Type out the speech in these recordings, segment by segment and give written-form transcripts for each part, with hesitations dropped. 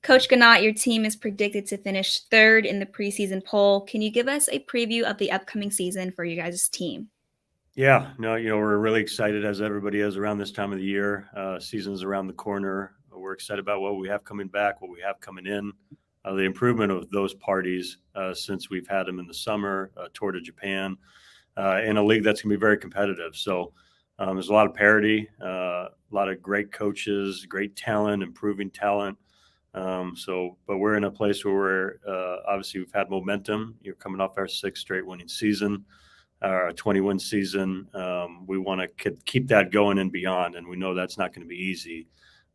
Coach Ganot, your team is predicted to finish third in the preseason poll. Can you give us a preview of the upcoming season for your guys' team? Yeah, no, we're really excited as everybody is around this time of the year. Season's around the corner. We're excited about what we have coming back, what we have coming in, the improvement of those parties since we've had them in the summer, tour to Japan, in a league that's going to be very competitive. So there's a lot of parity, a lot of great coaches, great talent, improving talent. But we're in a place where obviously we've had momentum. You're coming off our sixth straight winning season, our 20-win season. We want to keep that going and beyond, and we know that's not going to be easy.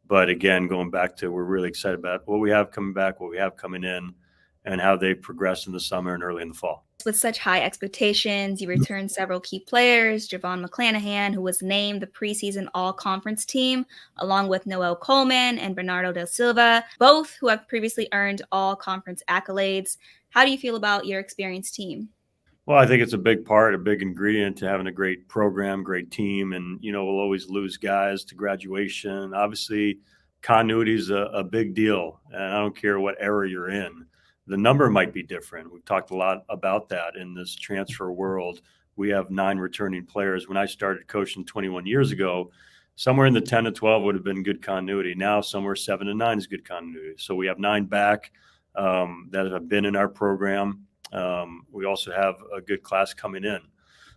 But again, going back to, we're really excited about what we have coming back, what we have coming in, and how they progress in the summer and early in the fall. With such high expectations, you returned several key players, Javon McClanahan, who was named the preseason all-conference team, along with Noel Coleman and Bernardo da Silva, both who have previously earned all-conference accolades. How do you feel about your experienced team? Well, I think it's a big part, a big ingredient to having a great program, great team. And, we'll always lose guys to graduation. Obviously, continuity is a big deal. And I don't care what era you're in. The number might be different. We've talked a lot about that in this transfer world. We have 9 returning players. When I started coaching 21 years ago, somewhere in the 10 to 12 would have been good continuity. Now, somewhere 7 to 9 is good continuity. So we have 9 back that have been in our program. We also have a good class coming in.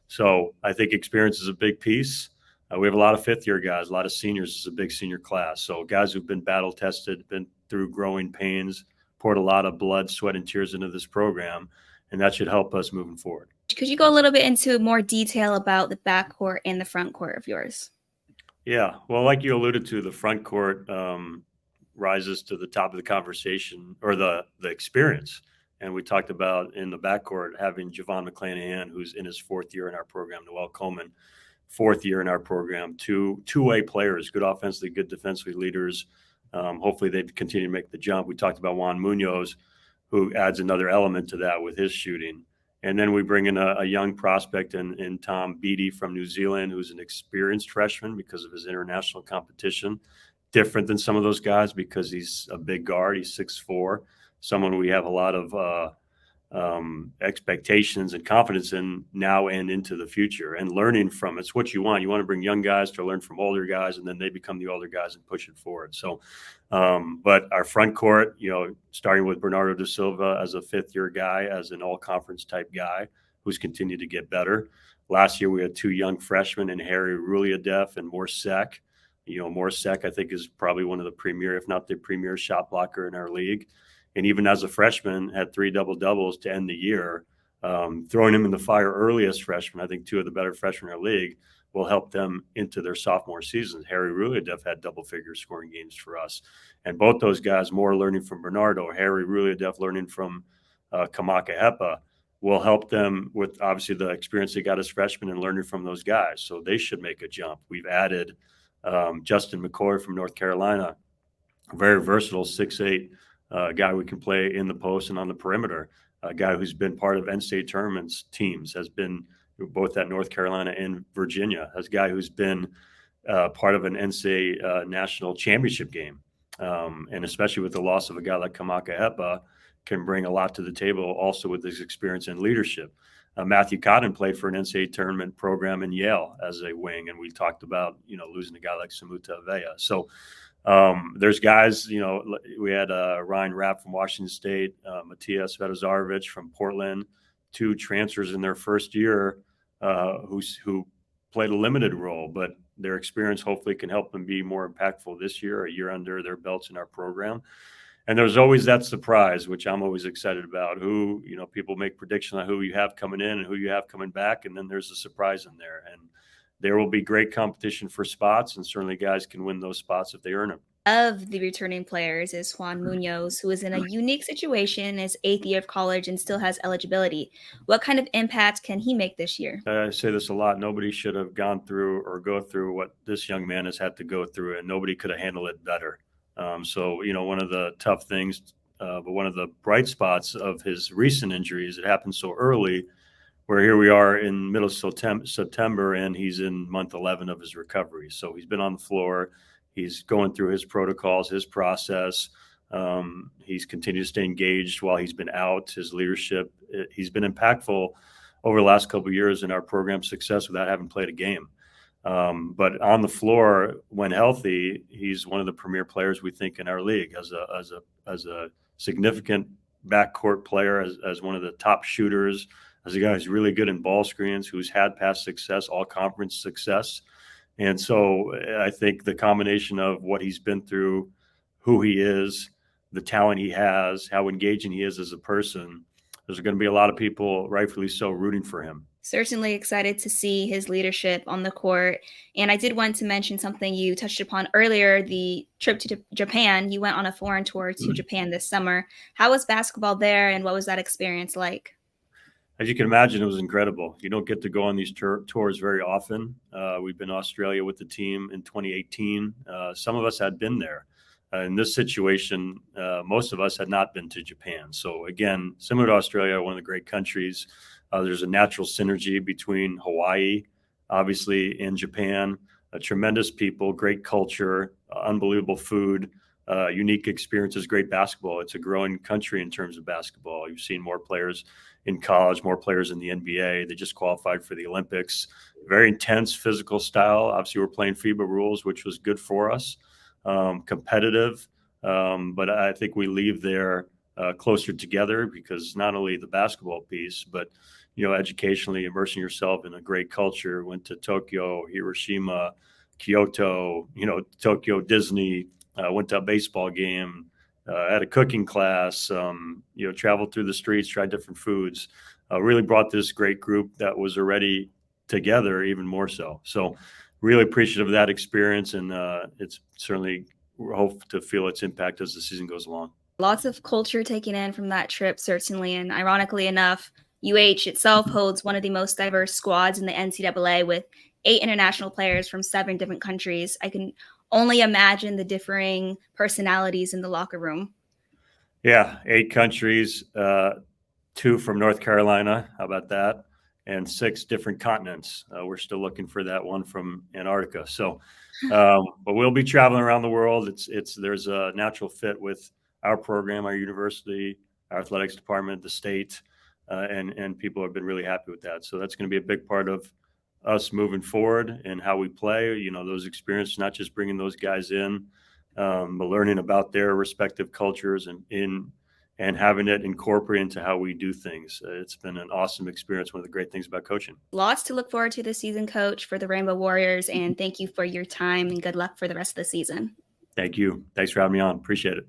So I think experience is a big piece. We have a lot of fifth-year guys, a lot of seniors. It's a big senior class. So guys who've been battle-tested, been through growing pains, poured a lot of blood, sweat, and tears into this program, and that should help us moving forward. Could you go a little bit into more detail about the backcourt and the front court of yours? Yeah, well, like you alluded to, the front court rises to the top of the conversation, or the experience. And we talked about in the backcourt having Javon McClanahan, who's in his 4th year in our program, Noel Coleman, 4th year in our program, two-way players, good offensively, good defensively leaders. Hopefully they continue to make the jump. We talked about Juan Munoz, who adds another element to that with his shooting. And then we bring in a young prospect in Tom Beattie from New Zealand, who's an experienced freshman because of his international competition. Different than some of those guys because he's a big guard. He's 6'4", someone we have a lot of expectations and confidence in now and into the future, and learning from. It's what you want. You want to bring young guys to learn from older guys, and then they become the older guys and push it forward. So, but our front court, starting with Bernardo da Silva as a 5th-year guy, as an all-conference type guy who's continued to get better. Last year, we had 2 young freshmen in Harry Ruliadef and Morsek. Morsek, I think, is probably one of the premier, if not the premier, shot blocker in our league. And even as a freshman, had 3 double-doubles to end the year. Throwing him in the fire early as freshman, I think 2 of the better freshmen in our league, will help them into their sophomore seasons. Harry Ruliadef had double-figure scoring games for us. And both those guys, more learning from Bernardo, Harry Ruliadef learning from Kamaka Hepa, will help them with, obviously, the experience they got as freshmen and learning from those guys. So they should make a jump. We've added Justin McCoy from North Carolina, very versatile, 6'8", guy we can play in the post and on the perimeter, a guy who's been part of NCAA tournaments teams, has been both at North Carolina and Virginia, as a guy who's been part of an NCAA national championship game. And especially with the loss of a guy like Kamaka Hepa, can bring a lot to the table also with his experience and leadership. Matthew Cotton played for an NCAA tournament program in Yale as a wing, and we talked about, losing a guy like Samuta Avea. So there's guys, we had Ryan Rapp from Washington State, Matias Vedozarovich from Portland, 2 transfers in their first year who played a limited role, but their experience hopefully can help them be more impactful this year, a year under their belts in our program. And there's always that surprise, which I'm always excited about, who, people make predictions on who you have coming in and who you have coming back, and then there's a surprise in there. And there will be great competition for spots, and certainly guys can win those spots if they earn them. Of the returning players is Juan Munoz, who is in a unique situation in his 8th year of college and still has eligibility. What kind of impact can he make this year? I say this a lot. Nobody should have gone through or go through what this young man has had to go through, and nobody could have handled it better. So, one of the tough things, but one of the bright spots of his recent injuries, it happened so early, where here we are in middle of September, and he's in month 11 of his recovery. So he's been on the floor. He's going through his protocols, his process. He's continued to stay engaged while he's been out. His leadership, he's been impactful over the last couple of years in our program's success without having played a game. But on the floor, when healthy, he's one of the premier players we think in our league as a significant backcourt player, as one of the top shooters, as a guy who's really good in ball screens, who's had past success, all conference success. And so I think the combination of what he's been through, who he is, the talent he has, how engaging he is as a person, there's going to be a lot of people, rightfully so, rooting for him. Certainly excited to see his leadership on the court. And I did want to mention something you touched upon earlier, the trip to Japan. You went on a foreign tour to Japan this summer. How was basketball there, and what was that experience like? As you can imagine, it was incredible. You don't get to go on these tours very often. We've been to Australia with the team in 2018. Some of us had been there. In this situation, most of us had not been to Japan. So again, similar to Australia, one of the great countries, there's a natural synergy between Hawaii, obviously, and Japan. Tremendous people, great culture, unbelievable food, unique experiences, great basketball. It's a growing country in terms of basketball. You've seen more players in college, more players in the NBA. They just qualified for the Olympics. Very intense physical style. Obviously, we're playing FIBA rules, which was good for us. Competitive, but I think we leave there closer together because not only the basketball piece, but educationally immersing yourself in a great culture. Went to Tokyo, Hiroshima, Kyoto, Tokyo Disney. Went to a baseball game. Had a cooking class. Traveled through the streets, tried different foods. Really brought this great group that was already together even more so. So really appreciative of that experience, and it's certainly hope to feel its impact as the season goes along. Lots of culture taken in from that trip, certainly. And ironically enough, UH itself holds one of the most diverse squads in the NCAA with 8 international players from 7 different countries. I can only imagine the differing personalities in the locker room. Yeah, 8 countries, 2 from North Carolina. How about that? And 6 different continents. We're still looking for that one from Antarctica. So, but we'll be traveling around the world. There's a natural fit with our program, our university, our athletics department, the state, and people have been really happy with that. So that's going to be a big part of us moving forward and how we play. Those experiences, not just bringing those guys in, but learning about their respective cultures and having it incorporate into how we do things. It's been an awesome experience. One of the great things about coaching. Lots to look forward to this season, Coach, for the Rainbow Warriors, and thank you for your time and good luck for the rest of the season. Thank you. Thanks for having me on. Appreciate it.